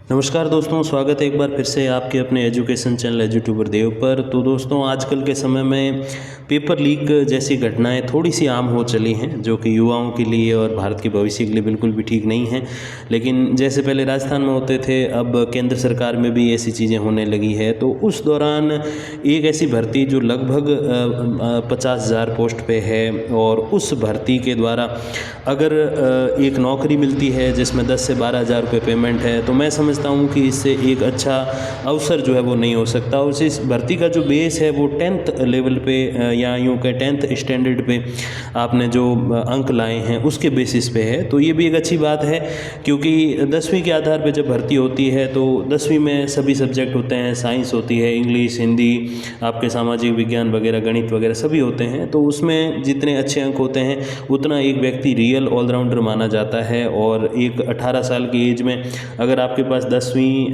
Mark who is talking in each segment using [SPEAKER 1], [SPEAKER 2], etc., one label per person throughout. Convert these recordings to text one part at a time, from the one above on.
[SPEAKER 1] नमस्कार दोस्तों, स्वागत है एक बार फिर से आपके अपने एजुकेशन चैनल एजुट्यूबर देव पर। तो दोस्तों, आजकल के समय में पेपर लीक जैसी घटनाएं थोड़ी सी आम हो चली हैं, जो कि युवाओं के लिए और भारत के भविष्य के लिए बिल्कुल भी ठीक नहीं हैं। लेकिन जैसे पहले राजस्थान में होते थे, अब केंद्र सरकार में भी ऐसी चीज़ें होने लगी है। तो उस दौरान एक ऐसी भर्ती जो लगभग 50,000 पोस्ट पे है, और उस भर्ती के द्वारा अगर एक नौकरी मिलती है जिसमें 10 से 12,000 रुपये पेमेंट है, तो मैं समझता हूँ कि इससे एक अच्छा अवसर जो है वो नहीं हो सकता। और इस भर्ती का जो बेस है वो 10th लेवल पे या यूँ कहें 10th स्टैंडर्ड पे आपने जो अंक लाए हैं उसके बेसिस पे है। तो ये भी एक अच्छी बात है, क्योंकि 10वीं के आधार पे जब भर्ती होती है तो 10वीं में सभी सब्जेक्ट होते हैं, साइंस होती है, इंग्लिश, हिंदी, आपके सामाजिक विज्ञान वगैरह, गणित वगैरह सभी होते हैं। तो उसमें जितने अच्छे अंक होते हैं उतना एक व्यक्ति रियल ऑलराउंडर माना जाता है। और एक 18 साल की एज में अगर आपके पास 10वीं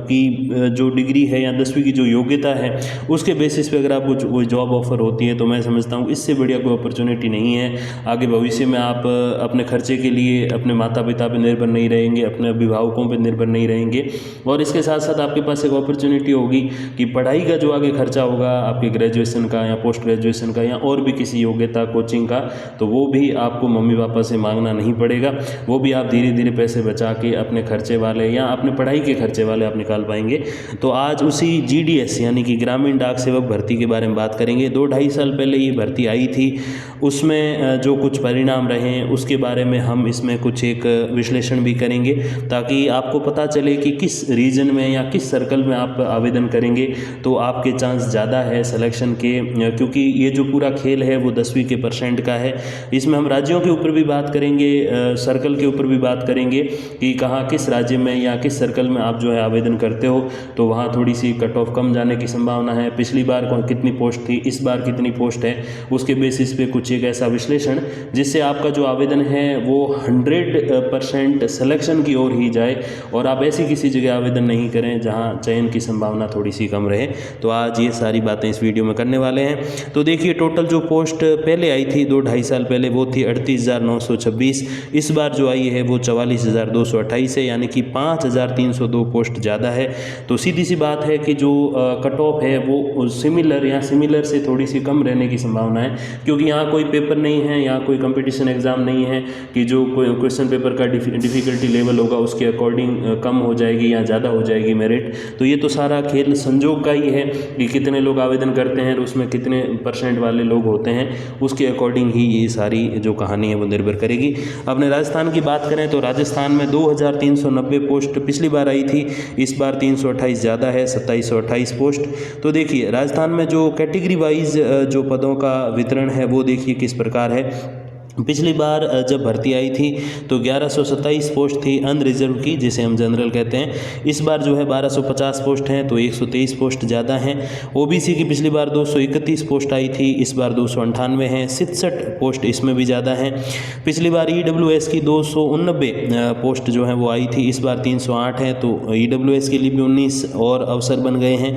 [SPEAKER 1] की जो डिग्री है या 10वीं की जो योग्यता है उसके बेसिस पे अगर आपको कोई जॉब ऑफर होती है, तो मैं समझता हूँ इससे बढ़िया कोई अपॉर्चुनिटी नहीं है। आगे भविष्य में आप अपने खर्चे के लिए अपने माता पिता पर निर्भर नहीं रहेंगे, अपने अभिभावकों पर निर्भर नहीं रहेंगे। और इसके साथ साथ आपके पास एक अपॉर्चुनिटी होगी कि पढ़ाई का जो आगे खर्चा होगा आपके ग्रेजुएशन का या पोस्ट ग्रेजुएशन का या और भी किसी योग्यता कोचिंग का, तो वो भी आपको मम्मी पापा से मांगना नहीं पड़ेगा। वो भी आप धीरे धीरे पैसे बचा के अपने खर्चे वाले या अपने पढ़ाई के खर्चे वाले आप निकाल पाएंगे। तो आज उसी GDS यानी कि ग्रामीण डाक सेवक भर्ती के बारे में बात करेंगे। 2-2.5 साल पहले ये भर्ती आई थी, उसमें जो कुछ परिणाम रहे हैं उसके बारे में हम इसमें कुछ एक विश्लेषण भी करेंगे, ताकि आपको पता चले कि किस रीजन में या किस सर्कल में आप आवेदन करेंगे तो आपके चांस ज़्यादा है सिलेक्शन के। क्योंकि ये जो पूरा खेल है वो 10वीं के परसेंट का है। इसमें हम राज्यों के ऊपर भी बात करेंगे, सर्कल के ऊपर भी बात करेंगे कि कहाँ किस राज्य में या किस सर्कल में आप जो है आवेदन करते हो तो वहाँ थोड़ी सी कट ऑफ कम जाने की संभावना है। पिछली बार कितनी पोस्ट थी, इस बार कितनी पोस्ट है, उसके बेसिस पे कुछ एक ऐसा विश्लेषण जिससे आपका जो आवेदन है वो 100% सिलेक्शन की ओर ही जाए और आप ऐसी किसी जगह आवेदन नहीं करें जहाँ चयन की संभावना थोड़ी सी कम रहे। तो आज ये सारी बातें इस वीडियो में करने वाले हैं। तो देखिए, टोटल जो पोस्ट पहले आई थी 2-2.5 साल पहले वो थी 38,926। इस बार जो आई है वो 44,228 है, यानी कि 5,302 पोस्ट ज़्यादा है। तो सीधी सी बात है कि जो कट ऑफ है वो सिमिलर से थोड़ी सी कम रहने की संभावना है, क्योंकि यहाँ कोई पेपर नहीं है, यहाँ कोई कंपटीशन एग्ज़ाम नहीं है कि जो कोई क्वेश्चन पेपर का डिफ़िकल्टी लेवल होगा उसके अकॉर्डिंग कम हो जाएगी या ज़्यादा हो जाएगी मेरिट। तो ये तो सारा खेल संजोग का ही है कि कितने लोग आवेदन करते हैं और उसमें कितने % वाले लोग होते हैं, उसके अकॉर्डिंग ही ये सारी जो कहानी है वो निर्भर करेगी। अपने राजस्थान की बात करें तो राजस्थान में 2,390 पोस्ट पिछली बार आई थी, इस बार 328 ज़्यादा है, 2,728 पोस्ट। तो देखिए, राजस्थान में जो कैटेगरी वाइज जो पदों का वितरण है वो देखिए किस प्रकार है। पिछली बार जब भर्ती आई थी तो 1127 पोस्ट थी अनरिजर्व की, जिसे हम जनरल कहते हैं। इस बार जो है 1250 पोस्ट हैं, तो 123 पोस्ट ज़्यादा हैं। OBC की पिछली बार 231 पोस्ट आई थी, इस बार 298 हैं, 67 पोस्ट इसमें भी ज़्यादा हैं। पिछली बार EWS की 289 पोस्ट जो है वो आई थी, इस बार 308 है, तो EWS के लिए भी 19 और अवसर बन गए हैं।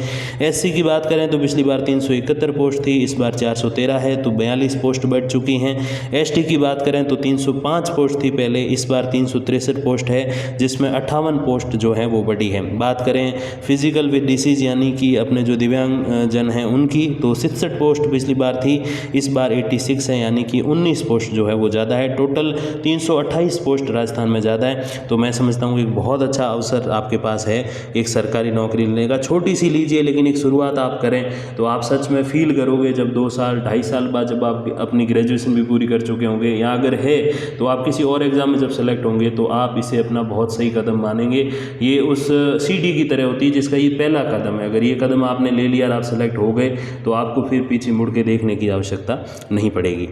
[SPEAKER 1] SC की बात करें तो पिछली बार 371 पोस्ट थी, इस बार 413 है, तो 42 पोस्ट बढ़ चुकी हैं। ST की बात करें तो 305 पोस्ट थी पहले, इस बार 363 पोस्ट है, जिसमें 58 पोस्ट जो है वो बढ़ी है। बात करें फिजिकल विद डिसीज यानी कि अपने जो दिव्यांग जन हैं उनकी, तो 67 पोस्ट पिछली बार थी, इस बार 86 है, यानी कि 19 पोस्ट जो है वो ज़्यादा है। टोटल 328 पोस्ट राजस्थान में ज़्यादा है। तो मैं समझता हूँ कि एक बहुत अच्छा अवसर आपके पास है एक सरकारी नौकरी लेने का। छोटी सी लीजिए, लेकिन एक शुरुआत आप करें तो आप सच में फील करोगे जब 2-2.5 साल बाद जब आप अपनी ग्रेजुएशन भी पूरी कर चुके होंगे, या अगर है तो आप किसी और एग्ज़ाम में जब सेलेक्ट होंगे तो आप इसे अपना बहुत सही कदम मानेंगे। ये उस सीढ़ी की तरह होती है जिसका ये पहला कदम है। अगर ये कदम आपने ले लिया और आप सेलेक्ट हो गए तो आपको फिर पीछे मुड़ के देखने की आवश्यकता नहीं पड़ेगी।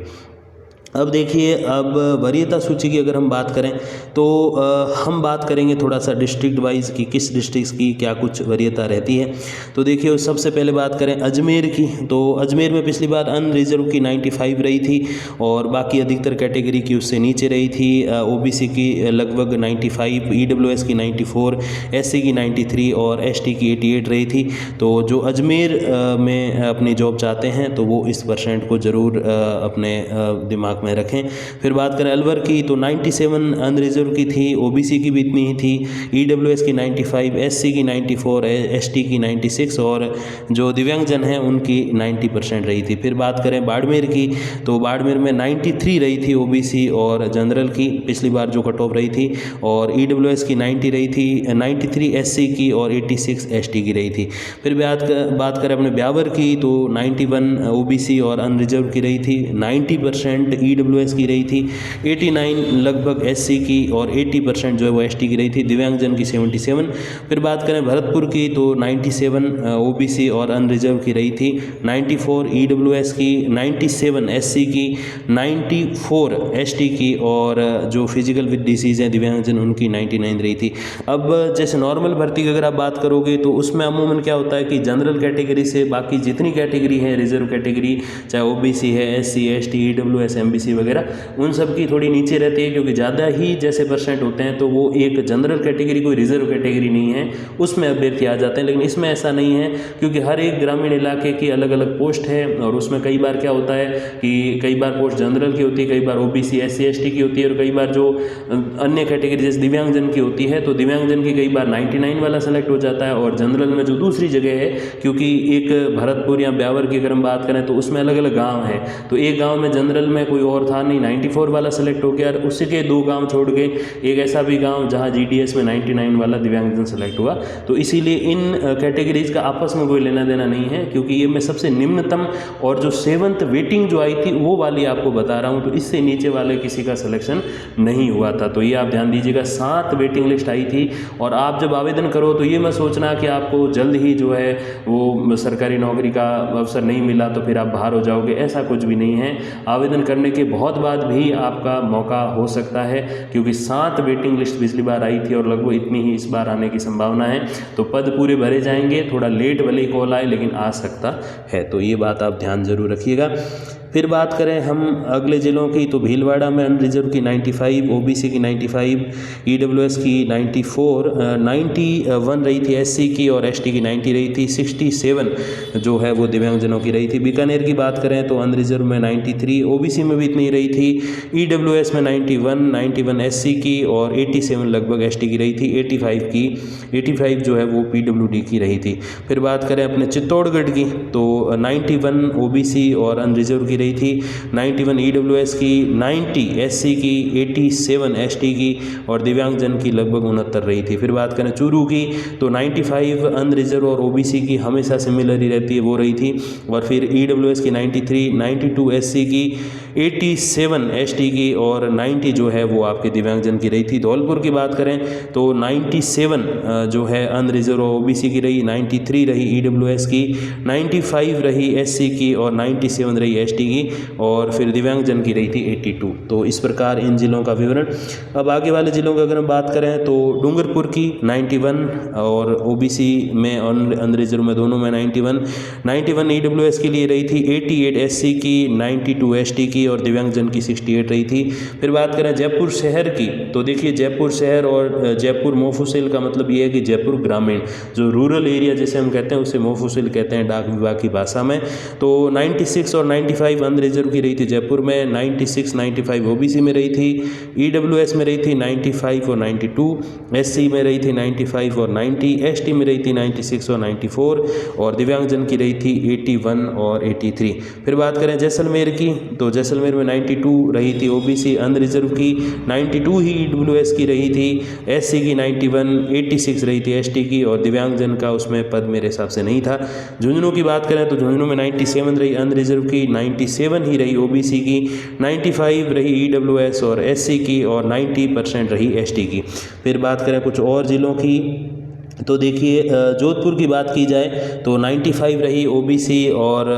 [SPEAKER 1] अब देखिए, अब वरीयता सूची की अगर हम बात करें तो हम बात करेंगे थोड़ा सा डिस्ट्रिक्ट वाइज कि किस डिस्ट्रिक्ट की क्या कुछ वरीयता रहती है। तो देखिए, सबसे पहले बात करें अजमेर की, तो अजमेर में पिछली बार अनरिजर्व की 95 रही थी और बाकी अधिकतर कैटेगरी की उससे नीचे रही थी। OBC की लगभग 95, EWS की 94, SC की 93 और ST की 88 रही थी। तो जो अजमेर में अपनी जॉब चाहते हैं तो वो इस % को ज़रूर अपने दिमाग दिमाग में रखें। फिर बात करें अलवर की तो 97 अनरिजर्व की थी, ओबीसी की भी इतनी ही थी, ईडब्ल्यूएस की 95, एससी की 94, एसटी की 96 और जो दिव्यांगजन हैं उनकी 90% रही थी। फिर बात करें बाड़मेर की तो बाड़मेर में 93 रही थी ओबीसी और जनरल की, पिछली बार जो कट ऑफ रही थी, और ईडब्ल्यूएस की 90 रही थी, 93 एससी की और 86 एसटी की रही थी। फिर बात करें अपने ब्यावर की तो 91 ओबीसी और अनरिजर्व की रही थी, 90% ईडब्ल्यूएस की रही थी, 89 लगभग एससी की और 80% जो है वो एसटी की रही थी, दिव्यांगजन की 77। फिर बात करें भरतपुर की तो 97 ओबीसी और अनरिजर्व की रही थी, 94 ईडब्ल्यूएस की, 97 एससी की, 94 एसटी की और जो फिजिकल विद डिसीज़ हैं दिव्यांगजन उनकी 99 रही थी। अब जैसे नॉर्मल भर्ती की अगर आप बात करोगे तो उसमें अमूमन क्या होता है कि जनरल कैटेगरी से बाकी जितनी कैटेगरी है, रिजर्व कैटेगरी चाहे ओबीसी है, एससी, एसटी, ईडब्ल्यूएस, एमबीसी वगैरह, उन सब की थोड़ी नीचे रहती है क्योंकि ज़्यादा ही जैसे परसेंट होते हैं तो वो एक जनरल कैटेगरी कोई रिजर्व कैटेगरी नहीं है उसमें अभ्यर्थी आ जाते हैं। लेकिन इसमें ऐसा नहीं है क्योंकि हर एक ग्रामीण इलाके की अलग अलग पोस्ट है और उसमें कई बार क्या होता है कि कई बार पोस्ट जनरल की होती है, कई बार ओबीसी, एससी, एसटी की होती है और कई बार जो अन्य कैटेगरी जैसे दिव्यांगजन की होती है तो दिव्यांगजन की कई बार 99 वाला सेलेक्ट हो जाता है और जनरल में जो दूसरी जगह है, क्योंकि एक भरतपुर या ब्यावर की अगर हम बात करें तो उसमें अलग अलग गांव हैं, तो एक गांव में जनरल में कोई और था नहीं, 94 वाला सेलेक्ट हो गया और उसी के 2 गांव छोड़ के एक ऐसा भी गांव जहां जीडीएस में 99 वाला दिव्यांगजन सेलेक्ट हुआ। तो इसीलिए इन कैटेगरीज का आपस में कोई लेना देना नहीं है क्योंकि ये मैं सबसे निम्नतम और जो 7th वेटिंग जो आई थी वो वाली आपको बता रहा हूँ, तो इससे नीचे वाले किसी का सिलेक्शन नहीं हुआ था। तो ये आप ध्यान दीजिएगा, 7 वेटिंग लिस्ट आई थी और आप जब आवेदन करो तो ये मत सोचना कि आपको जल्द ही जो है वो सरकारी नौकरी का अवसर नहीं मिला तो फिर आप बाहर हो जाओगे, ऐसा कुछ भी नहीं है। आवेदन करने के बहुत बाद भी आपका मौका हो सकता है क्योंकि 7 वेटिंग लिस्ट पिछली बार आई थी और लगभग इतनी ही इस बार आने की संभावना है। तो पद पूरे भरे जाएंगे, थोड़ा लेट भले ही कॉल आए लेकिन आ सकता है, तो ये बात आप ध्यान जरूर रखिएगा। फिर बात करें हम अगले ज़िलों की तो भीलवाड़ा में अनरिजर्व की 95, ओबीसी की 95, ईडब्ल्यूएस की 94, 91 रही थी एससी की और एसटी की 90 रही थी, 67 जो है वो दिव्यांगजनों की रही थी। बीकानेर की बात करें तो अनरिजर्व में 93, ओबीसी में भी इतनी रही थी, ईडब्ल्यूएस में 91 एससी की और 87 लगभग एसटी की रही थी, 85 जो है वो पीडब्ल्यूडी की रही थी। फिर बात करें अपने चित्तौड़गढ़ की तो 91 ओबीसी और अनरिजर्व की रही थी, 91 ईडब्ल्यूएस की, 90 एससी की, 87 एसटी की और दिव्यांगजन की लगभग 69 रही थी। फिर बात करें चूरू की तो 95 अनरिजर्व और ओबीसी की हमेशा सिमिलर ही रहती है, वो रही थी, और फिर ईडब्ल्यूएस की 93, 92 एससी की, 87 एसटी की और 90 जो है वो आपके दिव्यांगजन की रही थी। धौलपुर की बात करें तो 97 जो है अनरिजर्व और ओबीसी की रही, 93 रही ईडब्ल्यूएस की, 95 रही एससी की और 97 रही एसटी की और फिर दिव्यांगजन की रही थी 82। तो इस प्रकार इन जिलों का विवरण। अब आगे वाले जिलों की अगर हम बात करें तो डूंगरपुर की 91 और ओबीसी में अनरिजर्व में दोनों में 91 ईडब्ल्यूएस के लिए रही थी, 88 एससी की, 92 एसटी की और दिव्यांगजन की 68 रही थी। फिर बात करें जयपुर शहर की तो देखिए जयपुर शहर और जयपुर मोफुसिल का मतलब ये है कि जयपुर ग्रामीण जो रूरल एरिया जैसे हम कहते हैं उसे मोफुसिल कहते हैं डाक विभाग की भाषा में। तो 96 और 95 अनरिजर्व की रही थी जयपुर में, 96 95 ओबीसी में रही थी, ईडब्ल्यूएस में रही थी 95 और 92, एससी में रही थी 95 और 90, एसटी में रही थी 96 और 94 और दिव्यांगजन की रही थी 81 और 83। फिर बात करें जैसलमेर की तो जैसलमेर में 92 रही थी ओबीसी, अनरिजर्व की 92 ही ईडब्ल्यूएस की रही थी, एससी की 91, 86 रही थी एसटी की और दिव्यांगजन का उसमें पद मेरे हिसाब से नहीं था। झुंझुनू की बात करें तो झुंझुनू में 97 रही अनरिजर्व की, 97 ही रही ओबीसी की, 95 रही ईडब्ल्यूएस और एससी की और 90% रही एसटी की। फिर बात करें कुछ और ज़िलों की तो देखिए जोधपुर की बात की जाए तो 95 रही ओबीसी और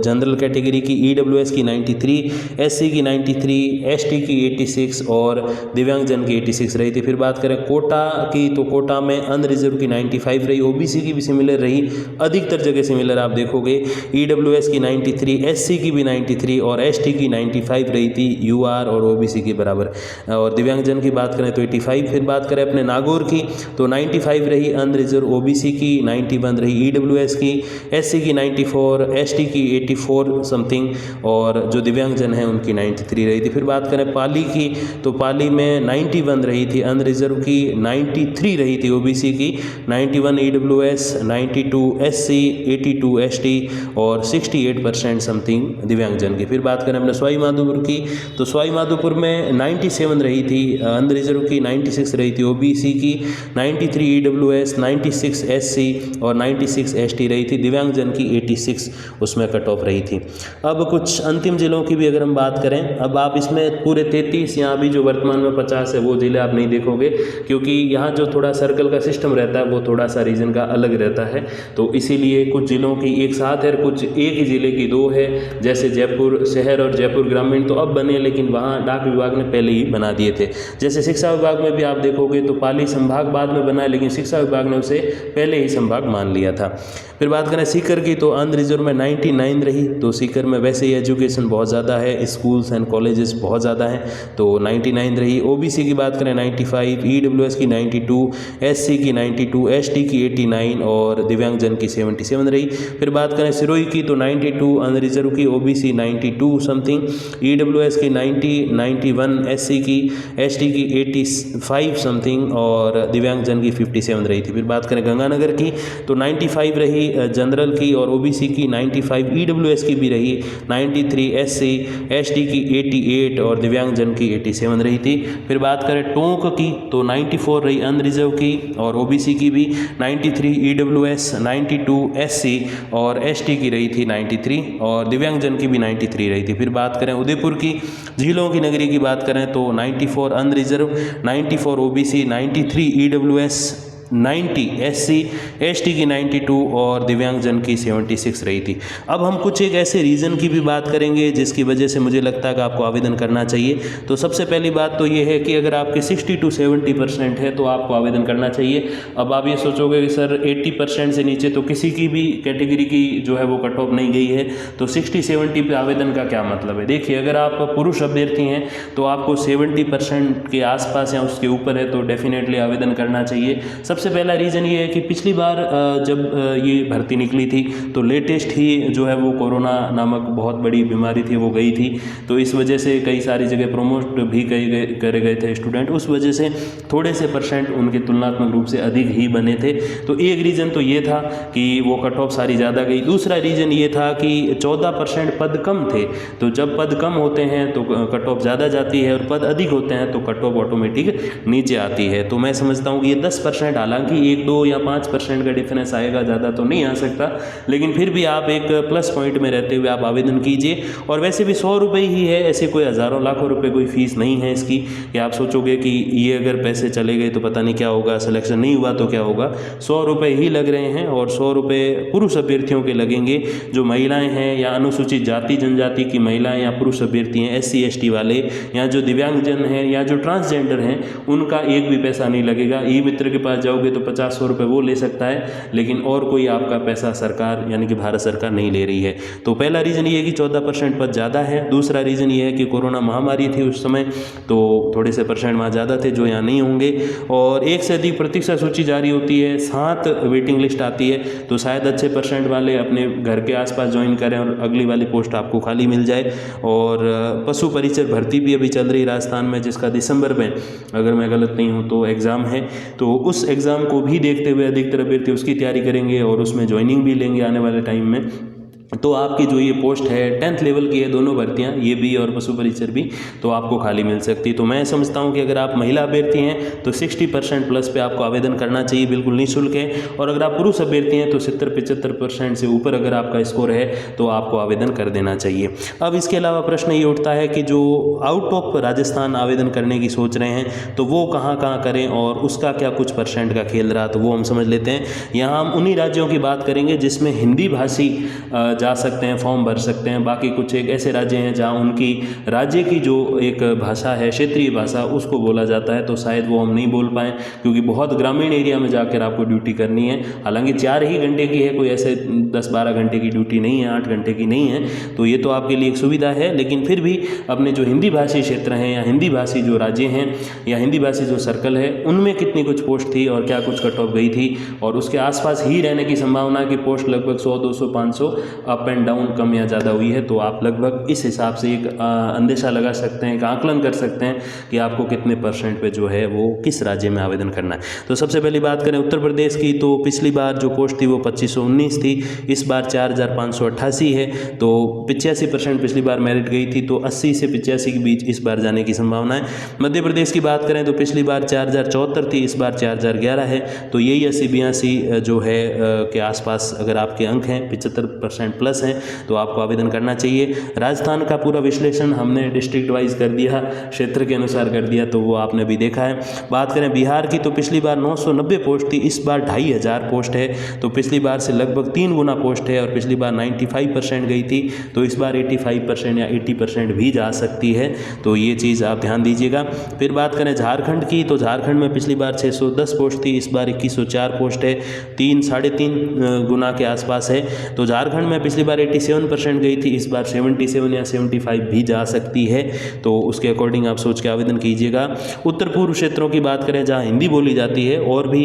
[SPEAKER 1] जनरल कैटेगरी की, ईडब्ल्यूएस की 93, एससी की 93, एसटी की 86 और दिव्यांगजन की 86 रही थी। फिर बात करें कोटा की तो कोटा में अनरिजर्व की 95 रही, ओबीसी की भी सिमिलर रही, अधिकतर जगह सिमिलर आप देखोगे, ईडब्ल्यूएस की 93, एससी की भी 93 और एसटी की 95 रही थी, यूआर और ओबीसी के बराबर। और दिव्यांगजन की बात करें तो 85। फिर बात करें अपने नागौर की तो 95 रही अनरिजर्व ओबीसी की 91 रही, ईडब्ल्यूएस की, एससी की 94, एसटी की 84 समथिंग, और जो दिव्यांगजन हैं उनकी 93 रही थी। फिर बात करें पाली की, तो पाली में 91 रही थी अनरिजर्व की, 93 रही थी ओबीसी की, 91 ईडब्ल्यूएस, 92 एससी, 82 एसटी और 68% समथिंग दिव्यांगजन की। फिर बात करें अपने सवाई माधोपुर की, तो सवाई माधोपुर में 97 रही थी अनरिजर्व की, 96 रही थी ओबीसी की, 93 ईडब्ल्यूएस, 96 एससी और 96 एसटी रही थी। दिव्यांगजन की 86 उसमें कट ऑफ रही थी। अब कुछ अंतिम जिलों की भी अगर हम बात करें, अब आप इसमें पूरे 33 यहाँ भी जो वर्तमान में 50 है वो जिले आप नहीं देखोगे, क्योंकि यहाँ जो थोड़ा सर्कल का सिस्टम रहता है वो थोड़ा सा रीजन का अलग रहता है, तो इसीलिए कुछ जिलों की एक साथ है, कुछ एक ही जिले की दो है, जैसे जयपुर शहर और जयपुर ग्रामीण तो अब बने, लेकिन वहाँ डाक विभाग ने पहले ही बना दिए थे। जैसे शिक्षा विभाग में भी आप देखोगे तो पाली संभाग बाद में बना है, लेकिन शिक्षा विभाग ने उसे पहले ही संभाग मान लिया था। फिर बात करें सीकर की, तो अनरिजर्व में 99 रही, तो सीकर में वैसे ही एजुकेशन बहुत ज़्यादा है, स्कूल्स एंड कॉलेजेस बहुत ज़्यादा हैं, तो 99 रही। ओबीसी की बात करें 95, ईडब्ल्यूएस की 92, एससी की 92, एसटी की 89 और दिव्यांगजन की 77 रही। फिर बात करें सिरोही की, तो 92 अनरिजर्व की, ओबीसी 92 समथिंग, ईडब्ल्यूएस की 90, 91 एससी की, एसटी की 85 समथिंग और दिव्यांगजन की 57 रही थी। फिर बात करें गंगानगर की, तो 95 रही जनरल की और ओबीसी की 95, ईडब्ल्यूएस की भी रही 93, एससी एसटी की 88 और दिव्यांगजन की 87 रही थी। फिर बात करें टोंक की, तो 94 रही अनरिजर्व की और ओबीसी की भी 93, ईडब्ल्यूएस 92, एससी और एसटी की रही थी 93 और दिव्यांगजन की भी 93 रही थी। फिर बात करें उदयपुर की, झीलों की नगरी की बात करें तो 94 unreserved, 94 OBC, 93 EWS, 90 SC ST की 92 और दिव्यांगजन की 76 रही थी। अब हम कुछ एक ऐसे रीज़न की भी बात करेंगे जिसकी वजह से मुझे लगता है कि आपको आवेदन करना चाहिए। तो सबसे पहली बात तो ये है कि अगर आपके 60 to 70% है तो आपको आवेदन करना चाहिए। अब आप ये सोचोगे कि सर 80% से नीचे तो किसी की भी कैटेगरी की जो है वो कट ऑफ नहीं गई है, तो 60-70 पे आवेदन का क्या मतलब है। देखिए, अगर आप पुरुष अभ्यर्थी हैं तो आपको 70% के आसपास या उसके ऊपर है तो डेफिनेटली आवेदन करना चाहिए। सबसे पहला रीज़न ये है कि पिछली बार जब ये भर्ती निकली थी तो लेटेस्ट ही जो है वो कोरोना नामक बहुत बड़ी बीमारी थी वो गई थी, तो इस वजह से कई सारी जगह प्रमोट भी करे गए थे स्टूडेंट, उस वजह से थोड़े से परसेंट उनके तुलनात्मक रूप से अधिक ही बने थे। तो एक रीज़न तो ये था कि वो कट ऑफ सारी ज़्यादा गई। दूसरा रीज़न ये था कि 14% पद कम थे, तो जब पद कम होते हैं तो कट ऑफ ज़्यादा जाती है और पद अधिक होते हैं तो कट ऑफ ऑटोमेटिक नीचे आती है। तो मैं समझता हूँ कि ये 10%, हालांकि 1, 2 या 5% का डिफरेंस आएगा, ज़्यादा तो नहीं आ सकता, लेकिन फिर भी आप एक प्लस पॉइंट में रहते हुए आप आवेदन कीजिए। और वैसे भी 100 रुपये ही है, ऐसे कोई हज़ारों लाखों रुपए कोई फीस नहीं है इसकी कि आप सोचोगे कि ये अगर पैसे चले गए तो पता नहीं क्या होगा, सिलेक्शन नहीं हुआ तो क्या होगा। 100 रुपये ही लग रहे हैं और 100 रुपये पुरुष अभ्यर्थियों के लगेंगे। जो महिलाएं हैं या अनुसूचित जाति जनजाति की महिलाएं या पुरुष अभ्यर्थी हैं, SC ST वाले या जो दिव्यांगजन हैं या जो ट्रांसजेंडर हैं, उनका एक भी पैसा नहीं लगेगा। ई मित्र के पास जाओगे तो 50-100 रुपये वो ले सकता है, लेकिन और कोई आपका पैसा सरकार यानी कि भारत सरकार नहीं ले रही है। तो पहला रीज़न ये है कि 14% पद ज़्यादा है। दूसरा रीज़न ये है कि कोरोना महामारी थी उस समय, तो थोड़े से परसेंट वहाँ ज़्यादा थे जो यहाँ नहीं होंगे। और 1 से अधिक प्रतीक्षा सूची जारी होती है, 7 वेटिंग लिस्ट आती है, तो शायद अच्छे परसेंट वाले अपने घर के आसपास ज्वाइन करें और अगली वाली पोस्ट आपको खाली मिल जाए। और पशु परिचर भर्ती भी अभी चल रही राजस्थान में, जिसका दिसंबर में अगर मैं गलत नहीं हूँ तो एग्ज़ाम है, तो उस एग्ज़ाम को भी देखते हुए अधिकतर अभ्यर्थी उसकी तैयारी करेंगे और उसमें ज्वाइनिंग भी लेंगे आने वाले टाइम में। तो आपकी जो ये पोस्ट है 10th लेवल की है, दोनों भर्तियाँ, ये भी और पशु परिचर भी, तो आपको खाली मिल सकती है। तो मैं समझता हूँ कि अगर आप महिला अभ्यर्थी हैं तो 60% प्लस पे आपको आवेदन करना चाहिए, बिल्कुल निःशुल्क है। और अगर आप पुरुष अभ्यर्थी हैं तो 70-75% से ऊपर अगर आपका स्कोर है तो आपको आवेदन कर देना चाहिए। अब इसके अलावा प्रश्न ये उठता है कि जो आउट ऑफ राजस्थान आवेदन करने की सोच रहे हैं तो वो कहाँ कहाँ करें और उसका क्या कुछ परसेंट का खेल रहा, तो वो हम समझ लेते हैं। यहाँ हम उन्हीं राज्यों की बात करेंगे जिसमें हिंदी भाषी जा सकते हैं, फॉर्म भर सकते हैं। बाकी कुछ एक ऐसे राज्य हैं जहाँ उनकी राज्य की जो एक भाषा है, क्षेत्रीय भाषा, उसको बोला जाता है, तो शायद वो हम नहीं बोल पाएँ क्योंकि बहुत ग्रामीण एरिया में जाकर आपको ड्यूटी करनी है। हालांकि 4 ही घंटे की है, कोई ऐसे 10-12 घंटे की ड्यूटी नहीं है, 8 घंटे की नहीं है, तो ये तो आपके लिए एक सुविधा है। लेकिन फिर भी अपने जो हिंदी भाषी क्षेत्र हैं या हिंदी भाषी जो राज्य हैं या हिंदी भाषी जो सर्कल है, उनमें कितनी कुछ पोस्ट थी और क्या कुछ कट ऑफ गई थी, और उसके आसपास ही रहने की संभावना की पोस्ट लगभग 100, 200, 500 अप एंड डाउन, कम या ज़्यादा हुई है। तो आप लगभग इस हिसाब से एक अंदेशा लगा सकते हैं, एक आकलन कर सकते हैं कि आपको कितने % पे जो है वो किस राज्य में आवेदन करना है। तो सबसे पहली बात करें उत्तर प्रदेश की, तो पिछली बार जो पोस्ट थी वो 2519 थी, इस बार 4588 है, तो 85% पिछली बार मेरिट गई थी, तो 80 से 85 के बीच इस बार जाने की संभावना है। मध्य प्रदेश की बात करें तो पिछली बार 4074 थी, इस बार 4011 है, तो यही 80-82 जो है के आसपास अगर आपके अंक हैं 75% प्लस हैं तो आपको आवेदन करना चाहिए। राजस्थान का पूरा विश्लेषण हमने डिस्ट्रिक्ट वाइज कर दिया, क्षेत्र के अनुसार कर दिया, तो वो आपने भी देखा है। बात करें बिहार की, तो पिछली बार 990 पोस्ट थी, इस बार 2500 पोस्ट है, तो पिछली बार से लगभग 3 गुना पोस्ट है, और पिछली बार 95% गई थी, तो इस बार 85% या 80% भी जा सकती है, तो ये चीज़ आप ध्यान दीजिएगा। फिर बात करें झारखंड की, तो झारखंड में पिछली बार 610 पोस्ट थी, इस बार 2104 पोस्ट है, 3-3.5 गुना के आसपास है, तो झारखंड में पिछली बार 87% गई थी, इस बार 77 या 75 भी जा सकती है, तो उसके अकॉर्डिंग आप सोच के आवेदन कीजिएगा। उत्तर पूर्व क्षेत्रों की बात करें जहाँ हिंदी बोली जाती है, और भी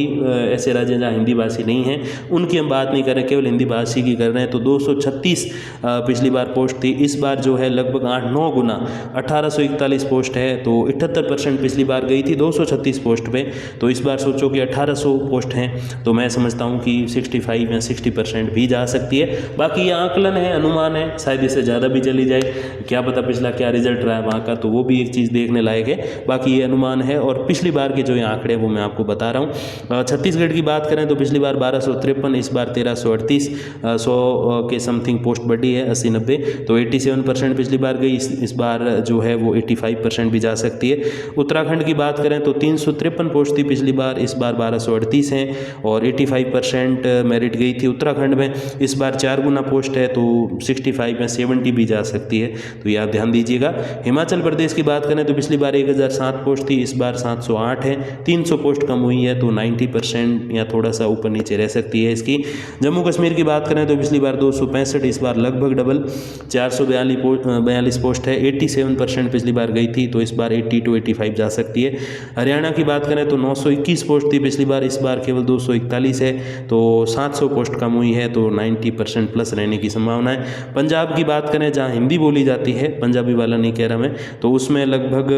[SPEAKER 1] ऐसे राज्य जहाँ हिंदी भाषी नहीं है उनकी हम बात नहीं कर रहे, केवल हिंदी भाषी की कर रहे हैं, तो 236 पिछली बार पोस्ट थी, इस बार जो है लगभग 8-9 गुना 1841 पोस्ट है, तो 78% पिछली बार गई थी 236 पोस्ट पे, तो इस बार सोचो कि 1800 पोस्ट हैं, तो मैं समझता हूँ कि 65 या 60% भी जा सकती है। बाकी ये आकलन है, अनुमान है, शायद इससे ज़्यादा भी चली जाए, क्या पता पिछला क्या रिजल्ट रहा है वहाँ का, तो वो भी एक चीज़ देखने लायक है। बाकी ये अनुमान है, और पिछली बार के जो ये आंकड़े वो मैं आपको बता रहा हूँ। छत्तीसगढ़ की बात करें तो पिछली बार 1253, इस बार 1338, 100 के समथिंग पोस्ट बढ़ी है, 80-90, तो 87% पिछली बार गई, इस बार जो है वो 85% भी जा सकती है। उत्तराखंड की बात करें तो 353 पोस्ट थी पिछली बार, इस बार 1238 हैं, और 85% मेरिट गई थी उत्तराखंड में, इस बार 4 गुना पोस्ट है, तो 65 या 70 भी जा सकती है, तो ये आप ध्यान दीजिएगा। हिमाचल प्रदेश की बात करें तो पिछली बार 1007 पोस्ट थी, इस बार 708 है, 300 पोस्ट कम हुई है, तो 90% या थोड़ा सा ऊपर नीचे रह सकती है इसकी। जम्मू कश्मीर की बात करें तो पिछली बार 265, इस बार लगभग डबल 442 पोस्ट है, 87% पिछली बार गई थी, तो इस बार 80 to 85 जा सकती है। हरियाणा की बात करें तो 921 पोस्ट थी पिछली बार, इस बार केवल 241 है, तो 700 पोस्ट कम हुई है, तो 90% प्लस रहने की संभावना है। पंजाब की बात करें जहाँ हिंदी बोली जाती है, पंजाबी वाला नहीं कह रहा मैं, तो उसमें लगभग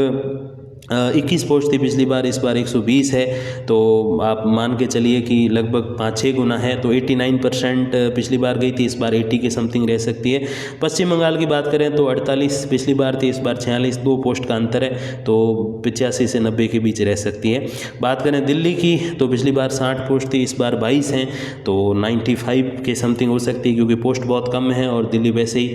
[SPEAKER 1] 21 पोस्ट थी पिछली बार, इस बार 120 है, तो आप मान के चलिए कि लगभग 5-6 गुना है, तो 89% पिछली बार गई थी, इस बार 80 के समथिंग रह सकती है। पश्चिम बंगाल की बात करें तो 48 पिछली बार थी, इस बार 46, 2 पोस्ट का अंतर है, तो 85 से 90 के बीच रह सकती है। बात करें दिल्ली की तो पिछली बार 60 पोस्ट थी, इस बार 22 हैं, तो 95 के समथिंग हो सकती है, क्योंकि पोस्ट बहुत कम है, और दिल्ली वैसे ही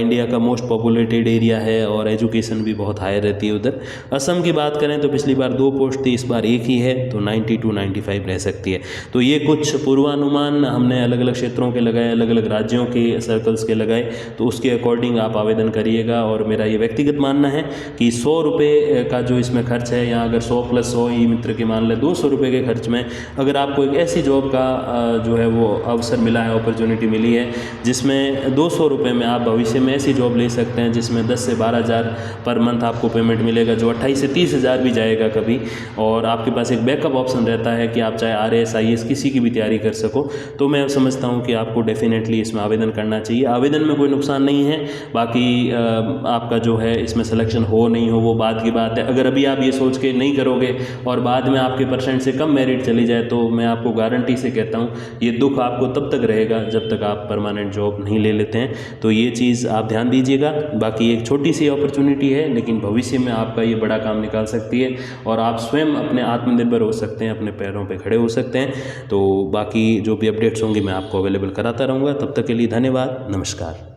[SPEAKER 1] इंडिया का मोस्ट पॉपुलेटेड एरिया है, और एजुकेशन भी बहुत हाई रहती है उधर। असम की बात करें तो पिछली बार 2 पोस्ट थी, इस बार 1 ही है, तो 90 to 95 रह सकती है। तो ये कुछ पूर्वानुमान हमने अलग अलग क्षेत्रों के लगाए, अलग अलग राज्यों के सर्कल्स के लगाए, तो उसके अकॉर्डिंग आप आवेदन करिएगा। और मेरा ये व्यक्तिगत मानना है कि 100 रुपये का जो इसमें खर्च है, या अगर 100 + 100 ई मित्र के मान लें 200 रुपये के खर्च में अगर आपको एक ऐसी जॉब का जो है वो अवसर मिला है, अपॉर्चुनिटी मिली है, जिसमें 200 रुपये में आप भविष्य में ऐसी जॉब ले सकते हैं जिसमें 10 से 12 हज़ार पर मंथ आपको पेमेंट मिलेगा, जो 28 से 30 हज़ार भी जाएगा कभी, और आपके पास एक बैकअप ऑप्शन रहता है कि आप चाहे RAS IAS किसी की भी तैयारी कर सको, तो मैं समझता हूँ कि आपको डेफिनेटली इसमें आवेदन करना चाहिए। आवेदन में कोई नुकसान नहीं है, बाकी आपका जो है इसमें सिलेक्शन हो नहीं हो वो बात की बात है। अगर अभी आप ये सोच के नहीं करोगे और बाद में आपके % से कम मेरिट चली जाए, तो मैं आपको गारंटी से कहता हूँ ये दुख आपको तब तक रहेगा जब तक आप परमानेंट जॉब नहीं ले लेते हैं। तो ये चीज़ आप ध्यान दीजिएगा। बाकी एक छोटी सी अपॉर्चुनिटी है, लेकिन भविष्य में आपका ये बड़ा काम निकाल सकती है, और आप स्वयं अपने आत्मनिर्भर हो सकते हैं, अपने पैरों पे खड़े हो सकते हैं। तो बाकी जो भी अपडेट्स होंगी मैं आपको अवेलेबल कराता रहूँगा। तब तक के लिए धन्यवाद, नमस्कार।